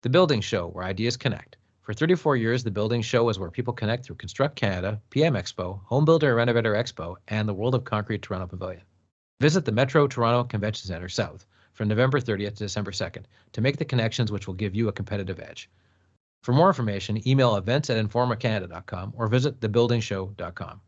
The Building Show, where ideas connect. For 34 years, The Building Show is where people connect through Construct Canada, PM Expo, Home Builder and Renovator Expo, and the World of Concrete Toronto Pavilion. Visit the Metro Toronto Convention Centre South from November 30th to December 2nd to make the connections which will give you a competitive edge. For more information, email events@informacanada.com or visit thebuildingshow.com.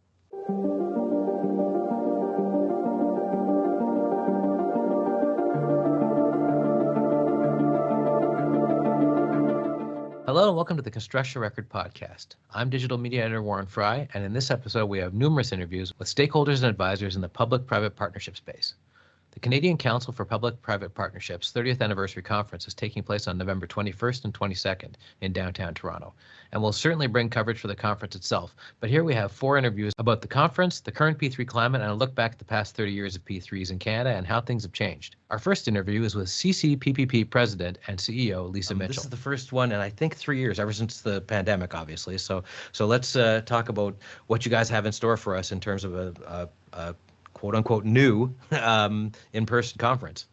Hello and welcome to the Construction Record Podcast. I'm digital media editor Warren Frey, and in this episode we have numerous interviews with stakeholders and advisors in the public-private partnership space. The Canadian Council for Public-Private Partnerships 30th Anniversary Conference is taking place on November 21st and 22nd in downtown Toronto, and we'll certainly bring coverage for the conference itself. But here we have 4 interviews about the conference, the current P3 climate, and a look back at the past 30 years of P3s in Canada and how things have changed. Our first interview is with CCPPP President and CEO Lisa Mitchell. This is the first one in I think 3 years, ever since the pandemic, obviously. So let's talk about what you guys have in store for us in terms of a quote unquote new in-person conference.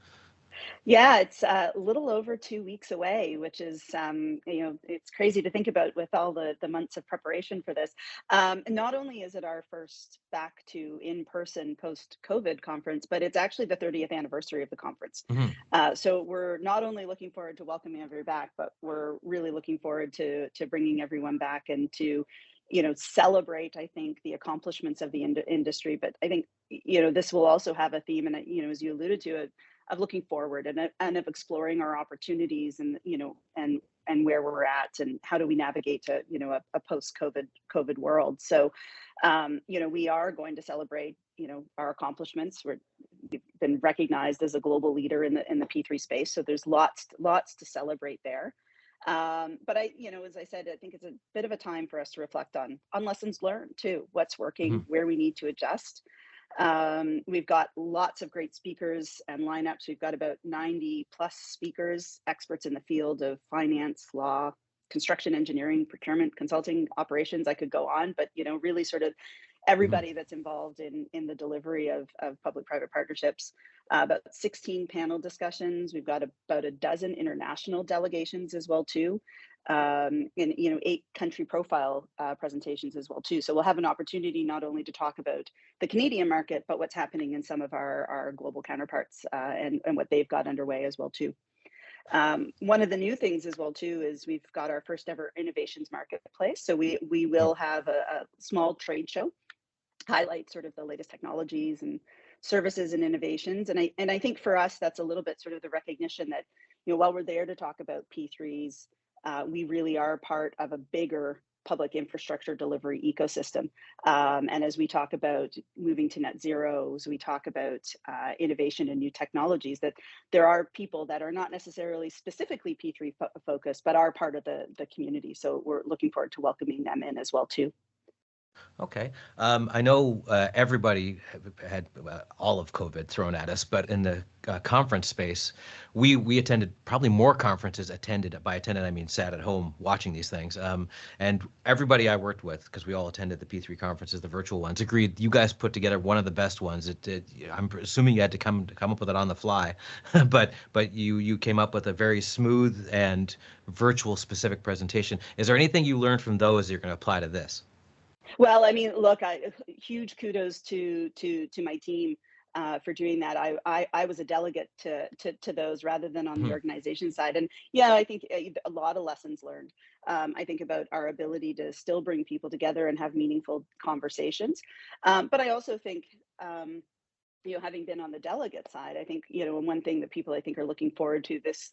Yeah, it's a little over 2 weeks away, which is, it's crazy to think about with all the months of preparation for this. Not only is it our first back to in-person post-COVID conference, but it's actually the 30th anniversary of the conference. Mm-hmm. So we're not only looking forward to welcoming everyone back, but we're really looking forward to bringing everyone back and to celebrate, I think, the accomplishments of the industry. But I think, this will also have a theme, and, as you alluded to, of looking forward and of exploring our opportunities and, and where we're at and how do we navigate to, a post-COVID world. So, we are going to celebrate, our accomplishments. We've been recognized as a global leader in the P3 space. So there's lots to celebrate there. But as I said, I think it's a bit of a time for us to reflect on lessons learned too, what's working, mm-hmm. where we need to adjust. We've got lots of great speakers and lineups. We've got about 90 plus speakers, experts in the field of finance, law, construction, engineering, procurement, consulting, operations. I could go on, but, really sort of everybody that's involved in the delivery of public-private partnerships. About 16 panel discussions. We've got about a dozen international delegations as well too, and 8 country profile presentations as well too. So we'll have an opportunity not only to talk about the Canadian market, but what's happening in some of our global counterparts and what they've got underway as well too. One of the new things as well too is we've got our first ever innovations marketplace. So we will have a small trade show, highlight sort of the latest technologies and services and innovations. And I think for us, that's a little bit sort of the recognition that, while we're there to talk about P3s, we really are part of a bigger public infrastructure delivery ecosystem. And as we talk about moving to net zeros, we talk about innovation and new technologies, that there are people that are not necessarily specifically P3 focused, but are part of the community. So we're looking forward to welcoming them in as well too. Okay. I know everybody had all of COVID thrown at us, but in the conference space, we attended probably more conferences attended. By attended, I mean sat at home watching these things. And everybody I worked with, because we all attended the P3 conferences, the virtual ones, agreed you guys put together one of the best ones. I'm assuming you had to come up with it on the fly, but you came up with a very smooth and virtual specific presentation. Is there anything you learned from those that you're going to apply to this? Well, I mean, look, huge kudos to my team for doing that. I was a delegate to those rather than on the organization side. And yeah, I think a lot of lessons learned. I think about our ability to still bring people together and have meaningful conversations. But I also think, having been on the delegate side, I think, one thing that people I think are looking forward to this,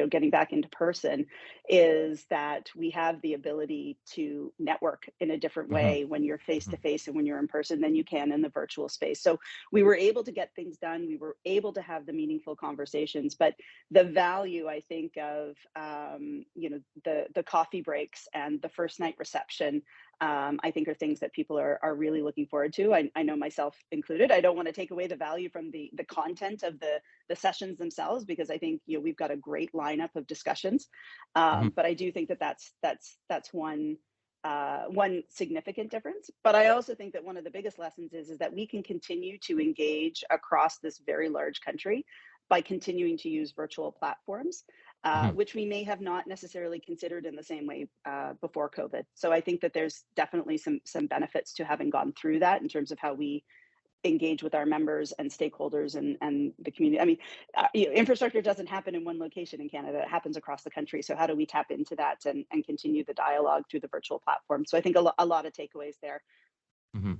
getting back into person, is that we have the ability to network in a different way when you're face to face and when you're in person than you can in the virtual space. So we were able to get things done. We were able to have the meaningful conversations, but the value, I think, of, the coffee breaks and the first night reception, I think are things that people are really looking forward to. I know myself included. I don't want to take away the value from the content of the sessions themselves, because I think we've got a great lineup of discussions. But I do think that's one significant difference. But I also think that one of the biggest lessons is that we can continue to engage across this very large country by continuing to use virtual platforms. which we may have not necessarily considered in the same way before COVID. So I think that there's definitely some benefits to having gone through that in terms of how we engage with our members and stakeholders and the community. I mean, infrastructure doesn't happen in one location in Canada, it happens across the country. So how do we tap into that and continue the dialogue through the virtual platform? So I think a lot of takeaways there. Mm-hmm.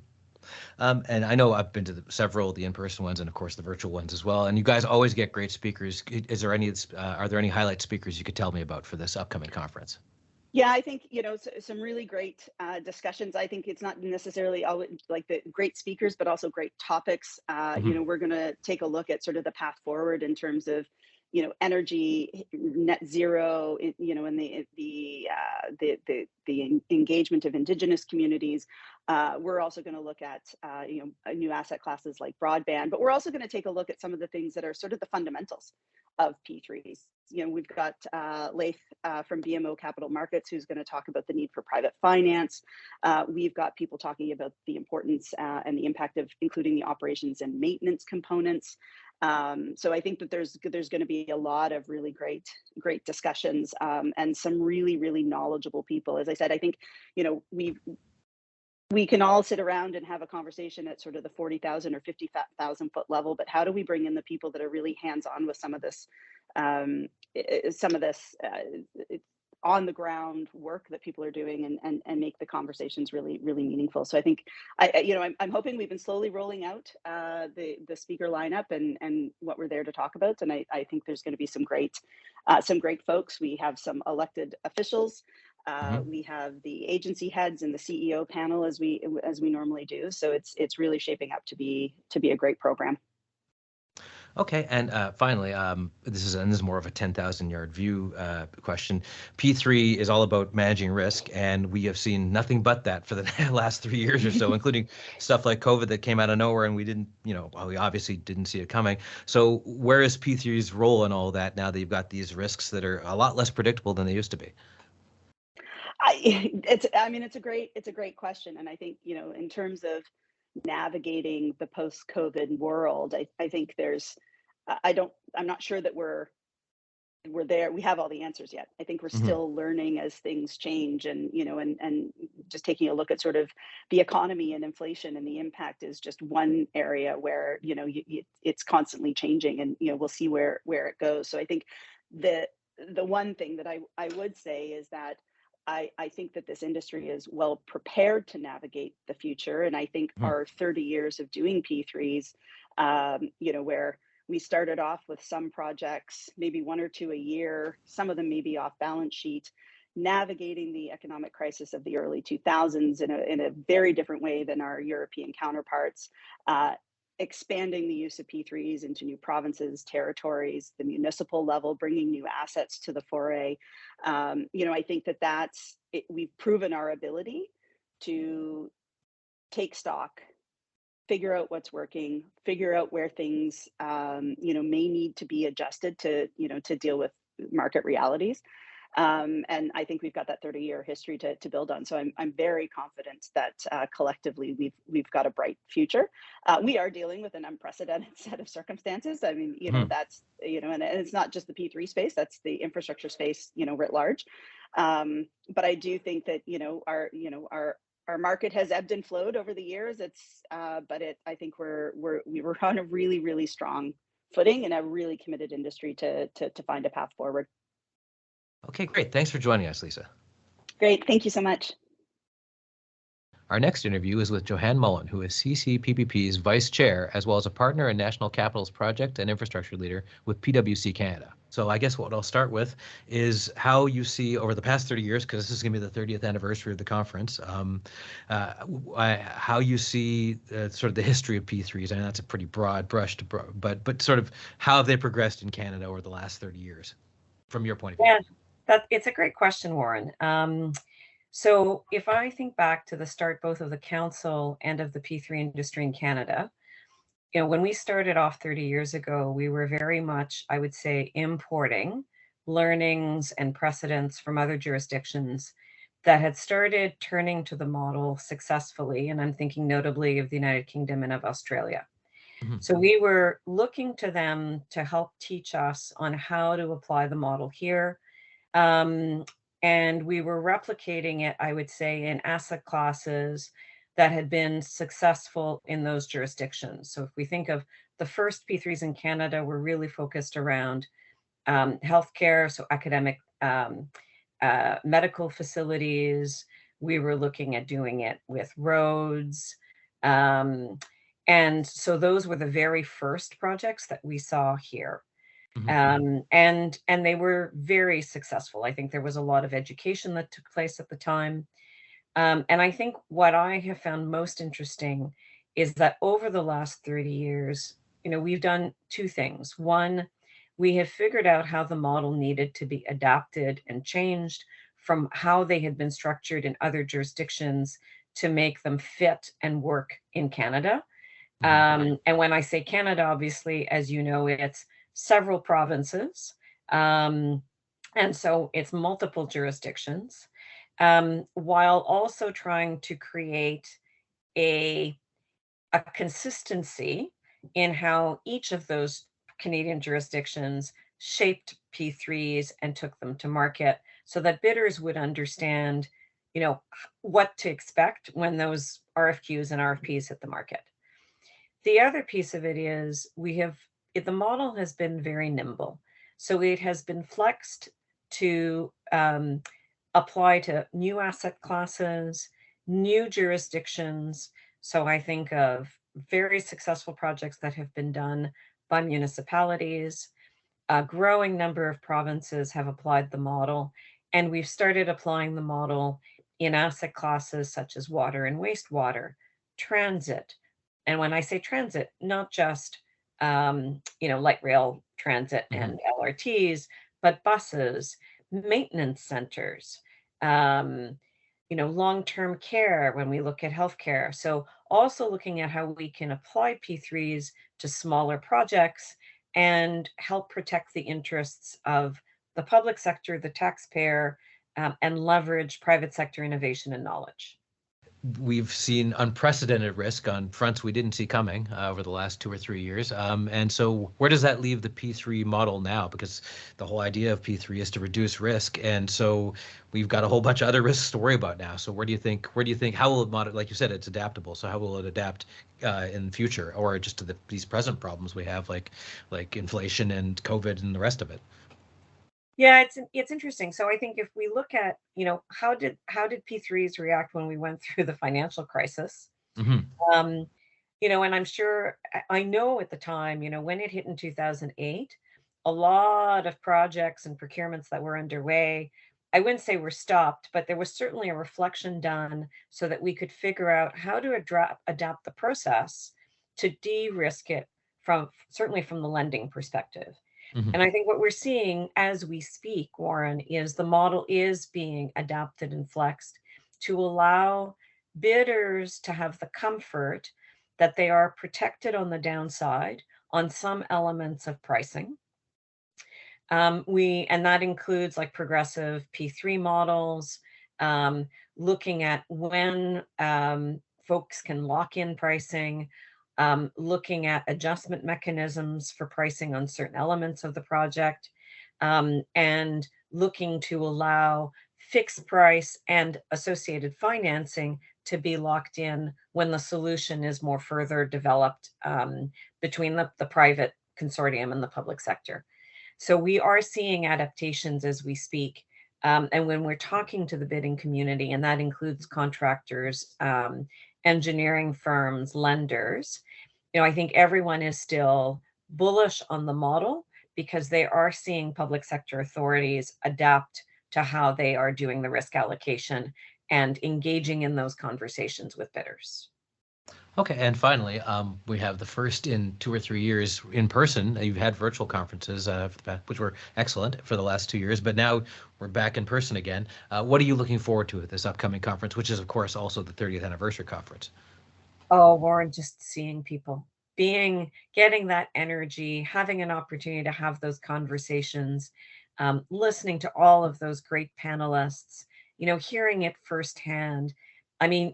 And I know I've been to several of the in-person ones and of course the virtual ones as well. And you guys always get great speakers. Are there any highlight speakers you could tell me about for this upcoming conference? Yeah, I think, some really great discussions. I think it's not necessarily always like the great speakers, but also great topics. We're going to take a look at sort of the path forward in terms of, energy, net zero, and the engagement of Indigenous communities. We're also going to look at, new asset classes like broadband, but we're also going to take a look at some of the things that are sort of the fundamentals of P3s. We've got Laith from BMO Capital Markets, who's going to talk about the need for private finance. We've got people talking about the importance and the impact of including the operations and maintenance components. So I think that there's going to be a lot of really great discussions and some really, really knowledgeable people. As I said, I think, we can all sit around and have a conversation at sort of the 40,000 or 50,000 foot level, but how do we bring in the people that are really hands-on with some of this on the ground work that people are doing and make the conversations really, really meaningful. So I think I'm hoping we've been slowly rolling out the speaker lineup and what we're there to talk about. And I think there's going to be some great folks. We have some elected officials. We have the agency heads and the CEO panel as we normally do. So it's really shaping up to be a great program. Okay, and finally, this is more of a 10,000-yard view question. P3 is all about managing risk, and we have seen nothing but that for the last 3 years or so, including stuff like COVID that came out of nowhere, and we didn't, we obviously didn't see it coming. So where is P3's role in all that now that you've got these risks that are a lot less predictable than they used to be? It's a great question, and I think in terms of navigating the post-COVID world, I think I'm not sure that we're there. We have all the answers yet. I think we're still learning as things change, and and just taking a look at sort of the economy and inflation and the impact is just one area where it's constantly changing, and we'll see where it goes. So I think the one thing that I would say is that I think that this industry is well prepared to navigate the future. And I think our 30 years of doing P3s, where we started off with some projects, maybe one or two a year, some of them maybe off balance sheet, navigating the economic crisis of the early 2000s in a very different way than our European counterparts, expanding the use of P3s into new provinces, territories, the municipal level, bringing new assets to the foray. I think that's it. We've proven our ability to take stock, figure out what's working, figure out where things, may need to be adjusted to deal with market realities. And I think we've got that 30-year history to build on. So I'm very confident that collectively we've got a bright future. We are dealing with an unprecedented set of circumstances. I mean, that's and it's not just the P3 space; that's the infrastructure space, writ large. But I do think that our market has ebbed and flowed over the years. I think we were on a really, really strong footing and a really committed industry to find a path forward. Okay, great. Thanks for joining us, Lisa. Great. Thank you so much. Our next interview is with Johanne Mullen, who is CCPPP's Vice Chair, as well as a partner in National Capital's Project and Infrastructure Leader with PWC Canada. So I guess what I'll start with is how you see over the past 30 years, because this is going to be the 30th anniversary of the conference, how you see sort of the history of P3s. I know that's a pretty broad brush, but sort of how have they progressed in Canada over the last 30 years, from your point of view? Yeah, it's a great question, Warren. So if I think back to the start both of the council and of the P3 industry in Canada, when we started off 30 years ago, we were very much, I would say, importing learnings and precedents from other jurisdictions that had started turning to the model successfully. And I'm thinking notably of the United Kingdom and of Australia. So we were looking to them to help teach us on how to apply the model here. And we were replicating it, I would say, in asset classes that had been successful in those jurisdictions. So if we think of the first P3s in Canada, were really focused around healthcare, so academic medical facilities. We were looking at doing it with roads. And so those were the very first projects that we saw here. And they were very successful. I think there was a lot of education that took place at the time. And I think what I have found most interesting is that over the last 30 years, we've done two things. One, we have figured out how the model needed to be adapted and changed from how they had been structured in other jurisdictions to make them fit and work in Canada. And when I say Canada, obviously, as you know, it's several provinces. And so it's multiple jurisdictions, while also trying to create a consistency in how each of those Canadian jurisdictions shaped P3s and took them to market, so that bidders would understand, what to expect when those RFQs and RFPs hit the market. The other piece of it is the model has been very nimble. So it has been flexed to apply to new asset classes, new jurisdictions. So I think of very successful projects that have been done by municipalities. A growing number of provinces have applied the model, and we've started applying the model in asset classes such as water and wastewater, transit. And when I say transit, not just light rail transit and LRTs, but buses, maintenance centers, long-term care when we look at healthcare. So also looking at how we can apply P3s to smaller projects and help protect the interests of the public sector, the taxpayer, and leverage private sector innovation and knowledge. We've seen unprecedented risk on fronts we didn't see coming over the last 2 or 3 years. And so where does that leave the P3 model now? Because the whole idea of P3 is to reduce risk. And so we've got a whole bunch of other risks to worry about now. So where do you think, how will it like you said, it's adaptable. So how will it adapt in the future, or just to these present problems we have, like inflation and COVID and the rest of it? Yeah, it's interesting. So I think if we look at, how did P3s react when we went through the financial crisis? And I'm sure, I know at the time, when it hit in 2008, a lot of projects and procurements that were underway, I wouldn't say were stopped, but there was certainly a reflection done so that we could figure out how to adapt the process to de-risk it certainly from the lending perspective. And I think what we're seeing as we speak, Warren, is the model is being adapted and flexed to allow bidders to have the comfort that they are protected on the downside on some elements of pricing. And that includes like progressive P3 models, looking at when folks can lock in pricing, looking at adjustment mechanisms for pricing on certain elements of the project, and looking to allow fixed price and associated financing to be locked in when the solution is more further developed between the private consortium and the public sector. So we are seeing adaptations as we speak. And when we're talking to the bidding community, and that includes contractors, engineering firms, lenders, I think everyone is still bullish on the model because they are seeing public sector authorities adapt to how they are doing the risk allocation and engaging in those conversations with bidders. Okay, and finally, we have the first in 2 or 3 years in person. You've had virtual conferences, which were excellent for the last 2 years, but now we're back in person again. What are you looking forward to at this upcoming conference, which is, of course, also the 30th anniversary conference? Oh, Warren, just seeing people, getting that energy, having an opportunity to have those conversations, listening to all of those great panelists, hearing it firsthand. I mean,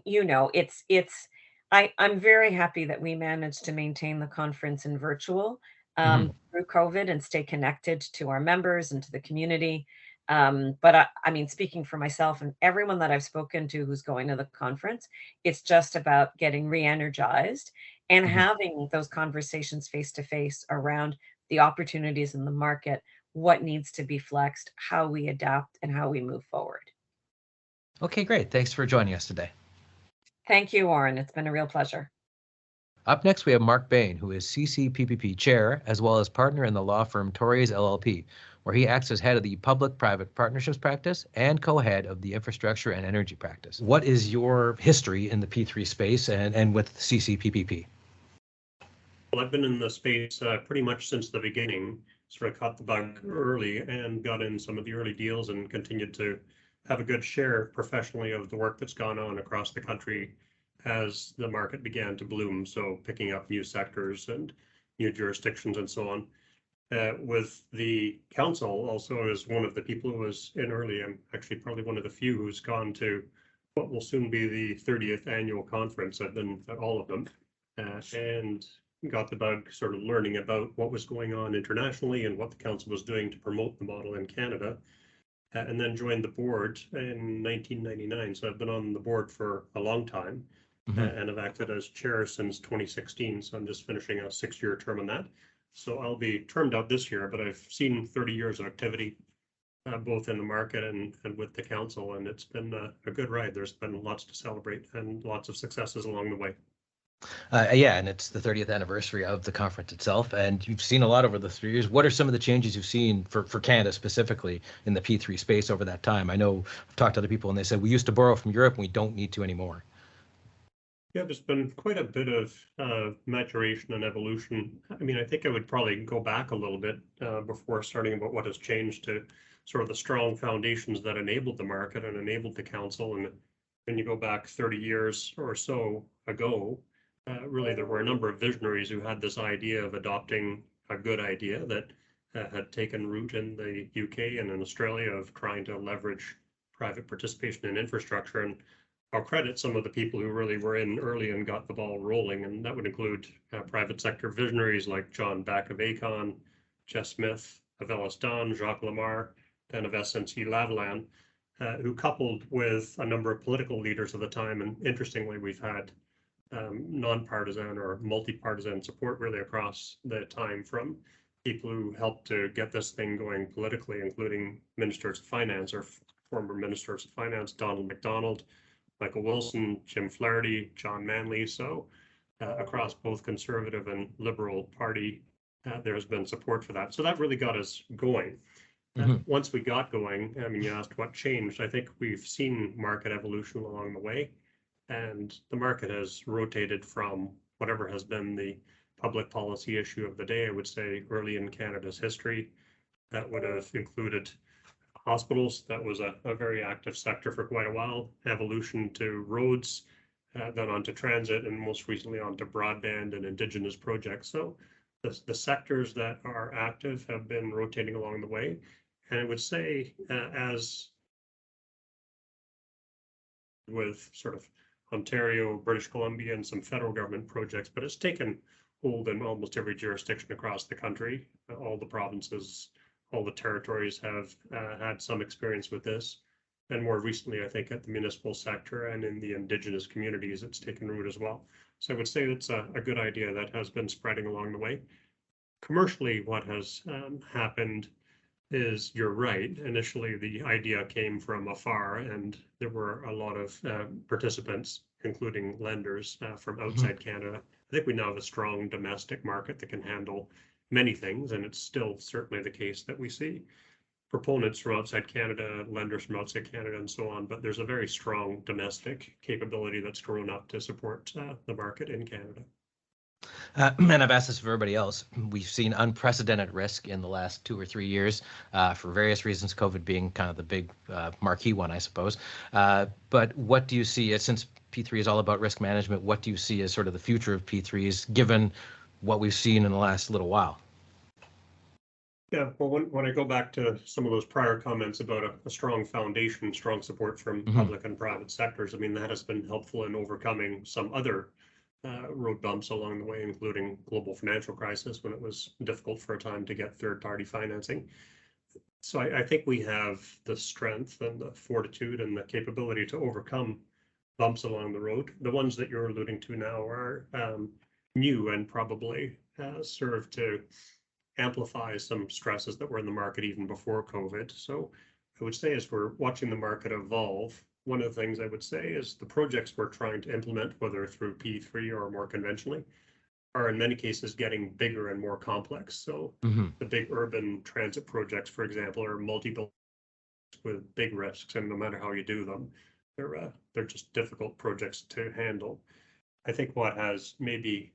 I'm very happy that we managed to maintain the conference in virtual through COVID and stay connected to our members and to the community. But I mean, speaking for myself and everyone that I've spoken to who's going to the conference, it's just about getting re-energized and having those conversations face to face around the opportunities in the market, what needs to be flexed, how we adapt, and how we move forward. Okay, great. Thanks for joining us today. Thank you, Warren. It's been a real pleasure. Up next, we have Mark Bain, who is CCPPP chair, as well as partner in the law firm Torys LLP, where he acts as head of the public-private partnerships practice and co-head of the infrastructure and energy practice. What is your history in the P3 space and with CCPPP? Well, I've been in the space pretty much since the beginning, sort of caught the bug early and got in some of the early deals and continued to have a good share professionally of the work that's gone on across the country as the market began to bloom. So picking up new sectors and new jurisdictions and so on. With the council also as one of the people who was in early. I'm actually probably one of the few who's gone to what will soon be the 30th annual conference. I've been at all of them and got the bug sort of learning about what was going on internationally and what the council was doing to promote the model in Canada. And then joined the board in 1999. So I've been on the board for a long time and have acted as chair since 2016. So I'm just finishing a 6-year term on that. So I'll be termed out this year, but I've seen 30 years of activity, both in the market and with the council. And it's been a good ride. There's been lots to celebrate and lots of successes along the way. Yeah, and it's the 30th anniversary of the conference itself, and you've seen a lot over the 3 years. What are some of the changes you've seen for Canada specifically in the P3 space over that time? I know I've talked to other people and they said we used to borrow from Europe and we don't need to anymore. Yeah, there's been quite a bit of maturation and evolution. I mean, I think I would probably go back a little bit before starting about what has changed to sort of the strong foundations that enabled the market and enabled the council. And when you go back 30 years or so ago, really, there were a number of visionaries who had this idea of adopting a good idea that had taken root in the UK and in Australia of trying to leverage private participation in infrastructure. And I'll credit some of the people who really were in early and got the ball rolling. And that would include private sector visionaries like John Back of Aecon, Jess Smith of Ellis Dunn, Jacques Lamar, and of SNC-Lavalin, who coupled with a number of political leaders of the time. And interestingly, we've had nonpartisan or multi-partisan support really across the time from people who helped to get this thing going politically, including ministers of finance or former ministers of finance, Donald MacDonald, Michael Wilson, Jim Flaherty, John Manley. So across both Conservative and Liberal Party, there has been support for that. So that really got us going. Once we got going, I mean, you asked what changed. I think we've seen market evolution along the way. And the market has rotated from whatever has been the public policy issue of the day, I would say early in Canada's history. That would have included hospitals. That was a very active sector for quite a while. Evolution to roads, then onto transit, and most recently onto broadband and Indigenous projects. So the sectors that are active have been rotating along the way. And I would say as with sort of Ontario, British Columbia, and some federal government projects, but it's taken hold in almost every jurisdiction across the country. All the provinces, all the territories have had some experience with this. And more recently, I think at the municipal sector and in the Indigenous communities, it's taken root as well. So I would say it's a good idea that has been spreading along the way. Commercially, what has happened is, you're right, initially the idea came from afar and there were a lot of participants, including lenders from outside Canada. I think we now have a strong domestic market that can handle many things, and it's still certainly the case that we see proponents from outside Canada, lenders from outside Canada, and so on, but there's a very strong domestic capability that's grown up to support the market in Canada. And I've asked this of everybody else. We've seen unprecedented risk in the last 2 or 3 years for various reasons, COVID being kind of the big marquee one, I suppose. But what do you see, since P3 is all about risk management, what do you see as sort of the future of P3s given what we've seen in the last little while? Yeah, well, when I go back to some of those prior comments about a strong foundation, strong support from public and private sectors, I mean, that has been helpful in overcoming some other road bumps along the way, including global financial crisis when it was difficult for a time to get third-party financing. So I think we have the strength and the fortitude and the capability to overcome bumps along the road. The ones that you're alluding to now are new and probably serve to amplify some stresses that were in the market even before COVID. So I would say as we're watching the market evolve, one of the things I would say is the projects we're trying to implement, whether through P3 or more conventionally, are in many cases getting bigger and more complex. So the big urban transit projects, for example, are multi-billion with big risks, and no matter how you do them, they're just difficult projects to handle. I think what has maybe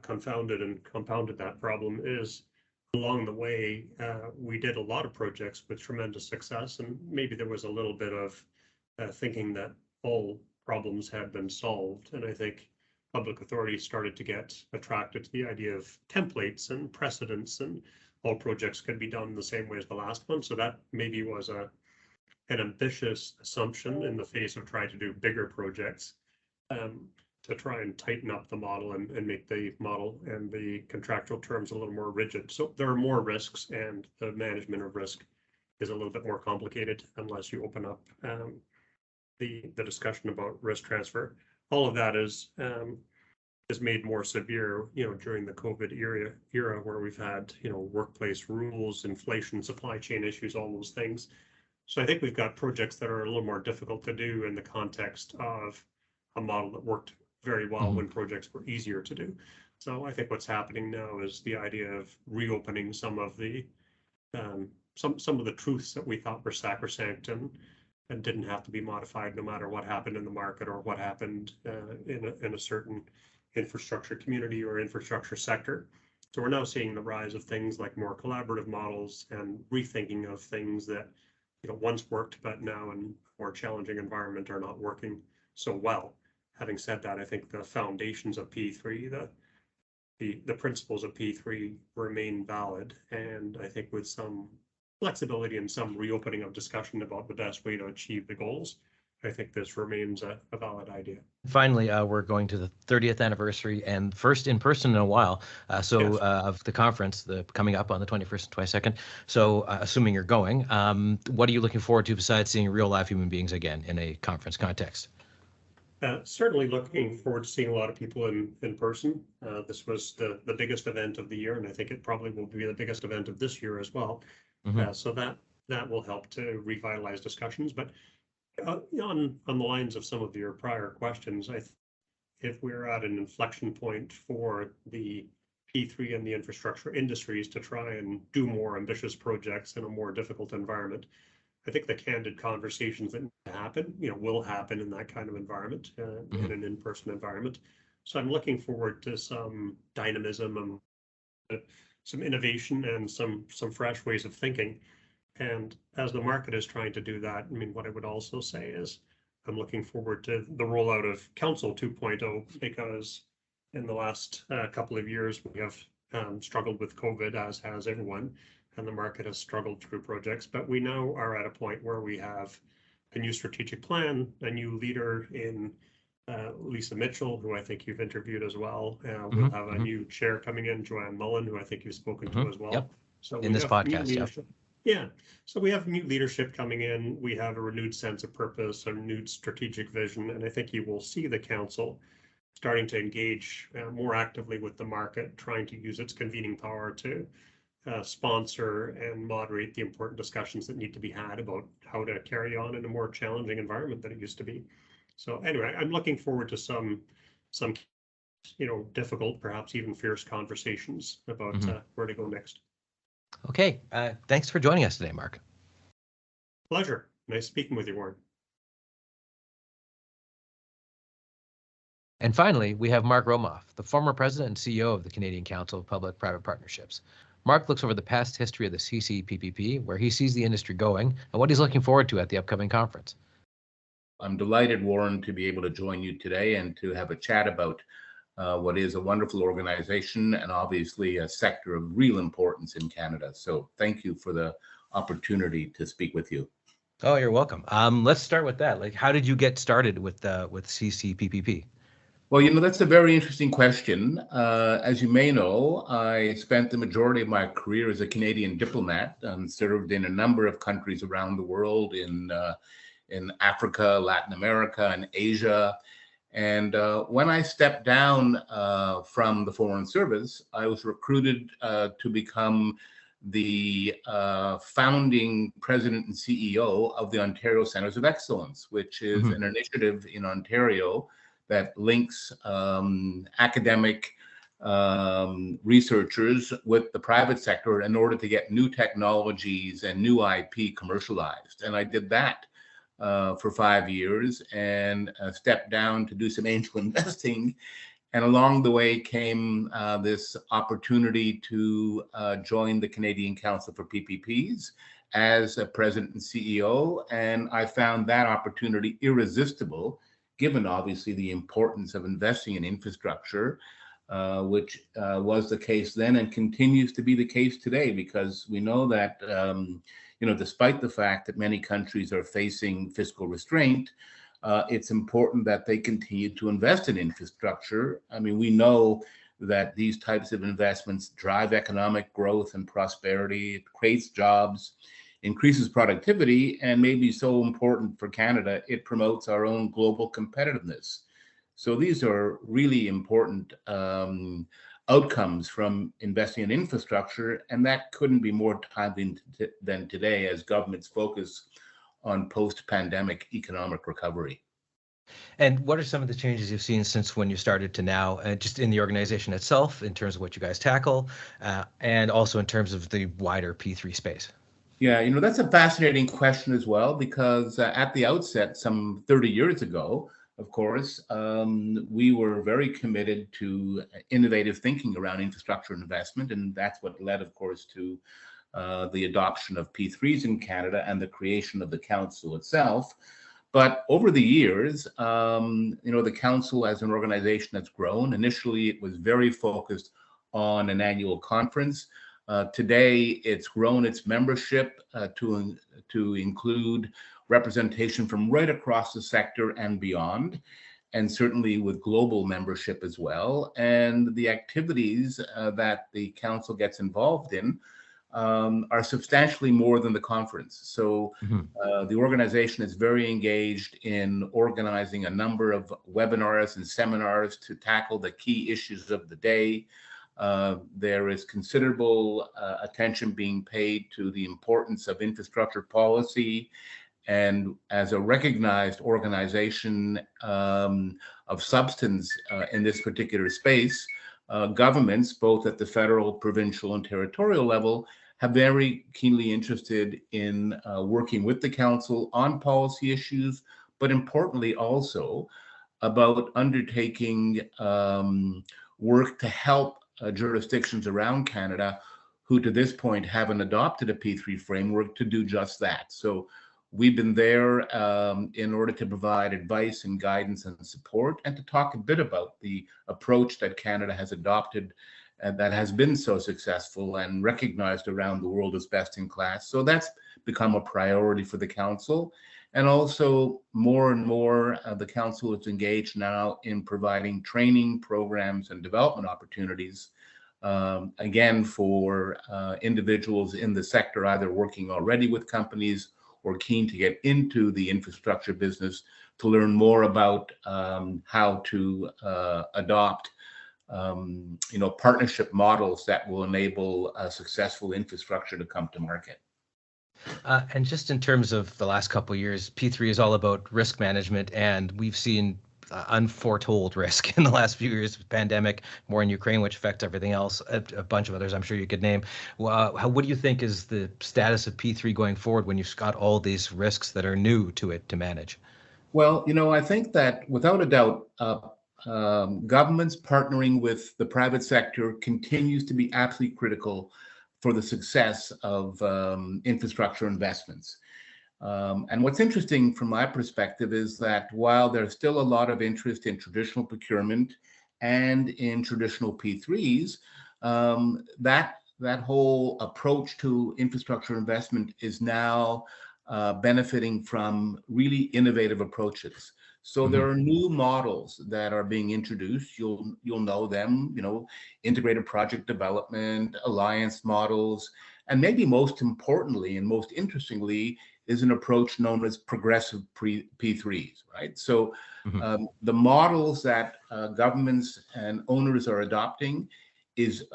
confounded and compounded that problem is along the way, we did a lot of projects with tremendous success, and maybe there was a little bit of thinking that all problems had been solved. And I think public authorities started to get attracted to the idea of templates and precedents, and all projects could be done the same way as the last one. So that maybe was an ambitious assumption in the face of trying to do bigger projects, to try and tighten up the model and make the model and the contractual terms a little more rigid. So there are more risks, and the management of risk is a little bit more complicated unless you open up the discussion about risk transfer. All of that is made more severe, during the COVID era where we've had, workplace rules, inflation, supply chain issues, all those things. So I think we've got projects that are a little more difficult to do in the context of a model that worked very well when projects were easier to do. So I think what's happening now is the idea of reopening some of the some of the truths that we thought were sacrosanct and didn't have to be modified no matter what happened in the market or what happened in a certain infrastructure community or infrastructure sector. So we're now seeing the rise of things like more collaborative models and rethinking of things that once worked, but now in a more challenging environment are not working so well. Having said that, I think the foundations of P3, the principles of P3 remain valid, and I think with some flexibility and some reopening of discussion about the best way to achieve the goals, I think this remains a valid idea. Finally, we're going to the 30th anniversary and first in person in a while. Yes. Of the conference, coming up on the 21st and 22nd. So assuming you're going, what are you looking forward to besides seeing real live human beings again in a conference context? Certainly looking forward to seeing a lot of people in person. This was the biggest event of the year, and I think it probably will be the biggest event of this year as well. So that will help to revitalize discussions. But on the lines of some of your prior questions, if we're at an inflection point for the P3 and the infrastructure industries to try and do more ambitious projects in a more difficult environment, I think the candid conversations that need to happen, will happen in that kind of environment, in an in-person environment. So I'm looking forward to some dynamism and some innovation and some fresh ways of thinking. And as the market is trying to do that, what I would also say is I'm looking forward to the rollout of Council 2.0, because in the last couple of years, we have struggled with COVID, as has everyone, and the market has struggled through projects. But we now are at a point where we have a new strategic plan, a new leader in Lisa Mitchell, who I think you've interviewed as well. We'll have a new chair coming in, Johanne Mullen, who I think you've spoken to as well. Yep. So in this podcast, yeah. So we have new leadership coming in. We have a renewed sense of purpose, a renewed strategic vision, and I think you will see the council starting to engage more actively with the market, trying to use its convening power to sponsor and moderate the important discussions that need to be had about how to carry on in a more challenging environment than it used to be. So anyway, I'm looking forward to some difficult, perhaps even fierce conversations about where to go next. Okay, thanks for joining us today, Mark. Pleasure. Nice speaking with you, Warren. And finally, we have Mark Romoff, the former president and CEO of the Canadian Council of Public-Private Partnerships. Mark looks over the past history of the CCPPP, where he sees the industry going, and what he's looking forward to at the upcoming conference. I'm delighted, Warren, to be able to join you today and to have a chat about what is a wonderful organization and obviously a sector of real importance in Canada. So thank you for the opportunity to speak with you. Oh, you're welcome. Let's start with that. How did you get started with CCPPP? Well, that's a very interesting question. As you may know, I spent the majority of my career as a Canadian diplomat and served in a number of countries around the world in Africa, Latin America, and Asia. And when I stepped down from the Foreign Service, I was recruited to become the founding president and CEO of the Ontario Centres of Excellence, which is an initiative in Ontario that links academic researchers with the private sector in order to get new technologies and new IP commercialized. And I did that for 5 years and stepped down to do some angel investing. And along the way came this opportunity to join the Canadian Council for PPPs as a president and CEO. And I found that opportunity irresistible, given obviously the importance of investing in infrastructure, which was the case then and continues to be the case today, because we know that, despite the fact that many countries are facing fiscal restraint, it's important that they continue to invest in infrastructure. I mean, we know that these types of investments drive economic growth and prosperity, it creates jobs, increases productivity, and maybe so important for Canada, it promotes our own global competitiveness. So these are really important outcomes from investing in infrastructure, and that couldn't be more timely than today as governments focus on post-pandemic economic recovery. And what are some of the changes you've seen since when you started to now, just in the organization itself, in terms of what you guys tackle, and also in terms of the wider P3 space? Yeah, that's a fascinating question as well, because at the outset, some 30 years ago, of course, we were very committed to innovative thinking around infrastructure investment. And that's what led, of course, to the adoption of P3s in Canada and the creation of the council itself. But over the years, the council as an organization has grown. Initially, it was very focused on an annual conference. Today, it's grown its membership to include representation from right across the sector and beyond, and certainly with global membership as well. And the activities that the council gets involved in are substantially more than the conference. So the organization is very engaged in organizing a number of webinars and seminars to tackle the key issues of the day. There is considerable attention being paid to the importance of infrastructure policy. And as a recognized organization of substance in this particular space, governments, both at the federal, provincial, and territorial level, have very keenly interested in working with the council on policy issues, but importantly also about undertaking work to help jurisdictions around Canada who to this point haven't adopted a P3 framework to do just that. So we've been there in order to provide advice and guidance and support, and to talk a bit about the approach that Canada has adopted and that has been so successful and recognized around the world as best in class. So that's become a priority for the council. And also more and more, the council is engaged now in providing training programs and development opportunities, again, for individuals in the sector, either working already with companies or keen to get into the infrastructure business, to learn more about how to adopt partnership models that will enable a successful infrastructure to come to market. And just in terms of the last couple of years, P3 is all about risk management, and we've seen unforetold risk in the last few years, pandemic, war in Ukraine, which affects everything else, a bunch of others I'm sure you could name. What do you think is the status of P3 going forward when you've got all these risks that are new to it to manage? Well, I think that without a doubt, governments partnering with the private sector continues to be absolutely critical for the success of infrastructure investments. And what's interesting from my perspective is that while there's still a lot of interest in traditional procurement and in traditional P3s, that whole approach to infrastructure investment is now benefiting from really innovative approaches. So there are new models that are being introduced. You'll know them, integrated project development, alliance models, and maybe most importantly and most interestingly is an approach known as progressive P3s, right? So the models that governments and owners are adopting is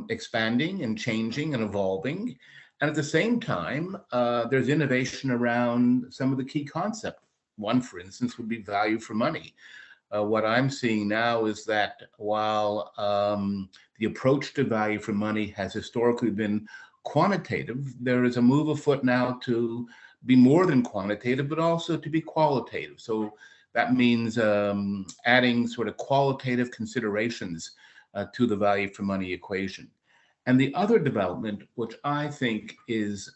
expanding and changing and evolving. And at the same time, there's innovation around some of the key concepts. One, for instance, would be value for money. What I'm seeing now is that while the approach to value for money has historically been quantitative, there is a move afoot now to be more than quantitative, but also to be qualitative. So that means adding sort of qualitative considerations to the value for money equation. And the other development, which I think is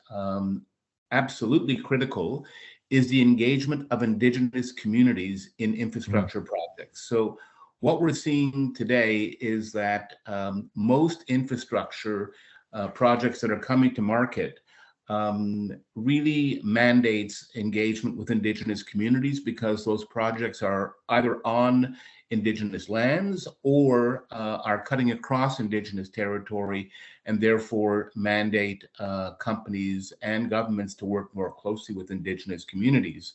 absolutely critical, is the engagement of Indigenous communities in infrastructure projects. So what we're seeing today is that most infrastructure projects that are coming to market really mandates engagement with Indigenous communities because those projects are either on Indigenous lands or are cutting across Indigenous territory and therefore mandate companies and governments to work more closely with Indigenous communities.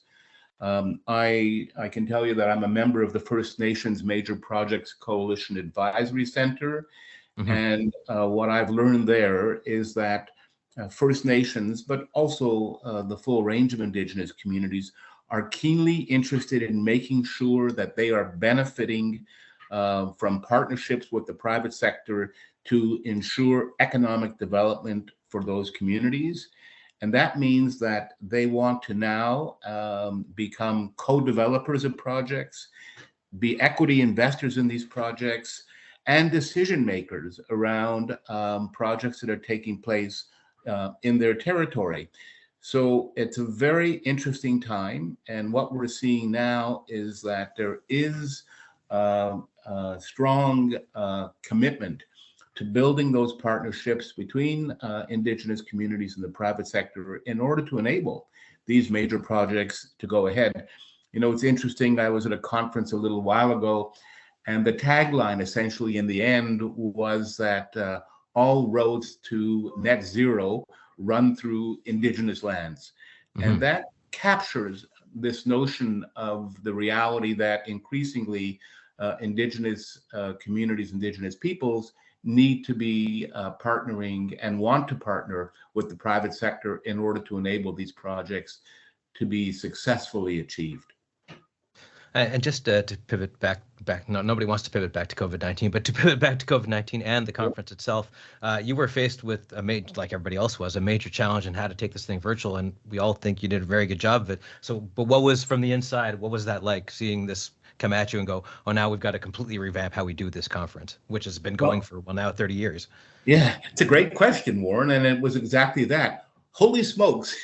I can tell you that I'm a member of the First Nations Major Projects Coalition Advisory Center. And what I've learned there is that First Nations, but also the full range of Indigenous communities are keenly interested in making sure that they are benefiting from partnerships with the private sector to ensure economic development for those communities. And that means that they want to now become co-developers of projects, be equity investors in these projects, and decision makers around projects that are taking place in their territory. So it's a very interesting time. And what we're seeing now is that there is a strong commitment to building those partnerships between Indigenous communities and the private sector in order to enable these major projects to go ahead. It's interesting. I was at a conference a little while ago, and the tagline essentially in the end was that all roads to net zero run through Indigenous lands. And that captures this notion of the reality that increasingly Indigenous communities, Indigenous peoples need to be partnering and want to partner with the private sector in order to enable these projects to be successfully achieved. And just to pivot back, nobody wants to pivot back to COVID-19, but to pivot back to COVID-19 and the conference itself, you were faced with like everybody else was, a major challenge in how to take this thing virtual, and we all think you did a very good job of it. So, but what was from the inside? What was that like, seeing this come at you and go, oh, now we've got to completely revamp how we do this conference, which has been going for now 30 years? Yeah, it's a great question, Warren, and it was exactly that. Holy smokes,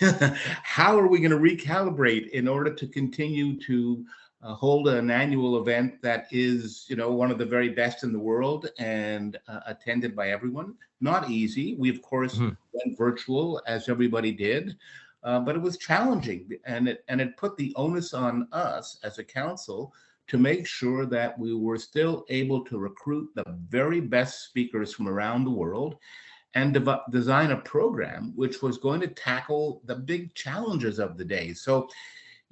how are we going to recalibrate in order to continue to hold an annual event that is, one of the very best in the world and attended by everyone? Not easy. We, of course, went virtual, as everybody did, but it was challenging, and it put the onus on us as a council to make sure that we were still able to recruit the very best speakers from around the world and design a program which was going to tackle the big challenges of the day. So,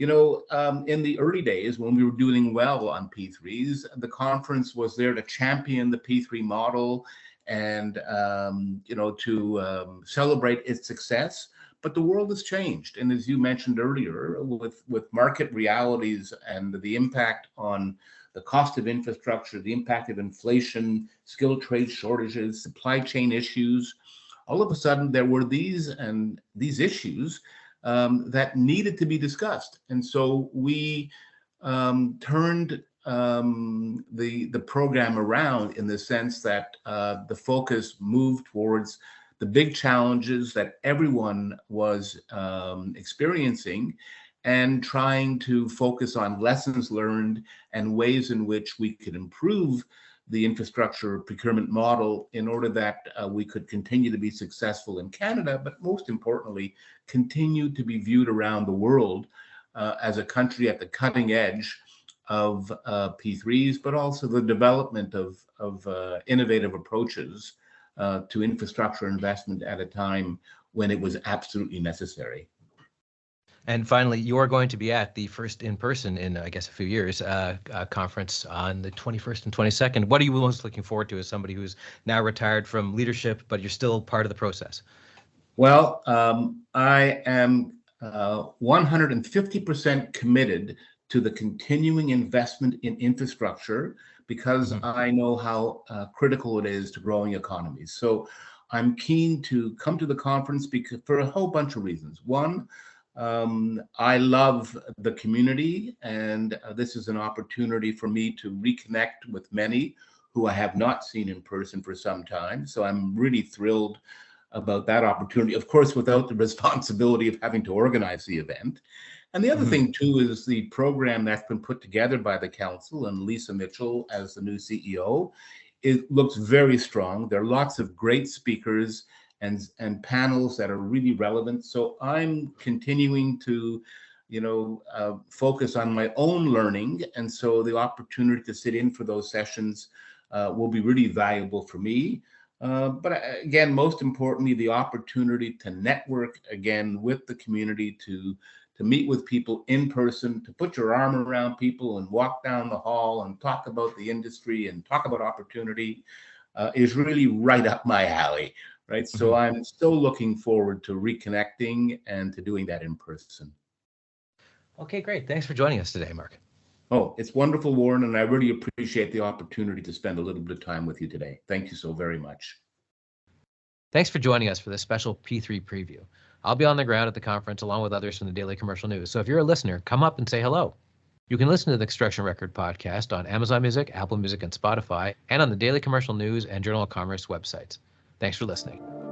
in the early days when we were doing well on P3s, the conference was there to champion the P3 model and, to celebrate its success. But the world has changed. And as you mentioned earlier, with market realities and the impact on the cost of infrastructure, the impact of inflation, skilled trade shortages, supply chain issues, all of a sudden there were these issues that needed to be discussed. And so we turned the program around in the sense that the focus moved towards the big challenges that everyone was experiencing and trying to focus on lessons learned and ways in which we could improve the infrastructure procurement model in order that we could continue to be successful in Canada, but most importantly, continue to be viewed around the world as a country at the cutting edge of P3s, but also the development of innovative approaches to infrastructure investment at a time when it was absolutely necessary. And finally, you are going to be at the first in-person in, I guess, a few years conference on the 21st and 22nd. What are you most looking forward to as somebody who's now retired from leadership, but you're still part of the process? Well, I am 150% committed to the continuing investment in infrastructure because I know how critical it is to growing economies. So I'm keen to come to the conference because for a whole bunch of reasons. One, I love the community, and this is an opportunity for me to reconnect with many who I have not seen in person for some time. So I'm really thrilled about that opportunity, of course, without the responsibility of having to organize the event. And the other thing, too, is the program that's been put together by the council and Lisa Mitchell as the new CEO. It looks very strong. There are lots of great speakers and panels that are really relevant. So I'm continuing to, focus on my own learning. And so the opportunity to sit in for those sessions will be really valuable for me. But again, most importantly, the opportunity to network again with the community, to meet with people in person, to put your arm around people and walk down the hall and talk about the industry and talk about opportunity is really right up my alley. Right. So I'm still looking forward to reconnecting and to doing that in person. Okay, great. Thanks for joining us today, Mark. Oh, it's wonderful, Warren, and I really appreciate the opportunity to spend a little bit of time with you today. Thank you so very much. Thanks for joining us for this special P3 preview. I'll be on the ground at the conference along with others from the Daily Commercial News. So if you're a listener, come up and say hello. You can listen to the Construction Record podcast on Amazon Music, Apple Music, and Spotify, and on the Daily Commercial News and Journal of Commerce websites. Thanks for listening.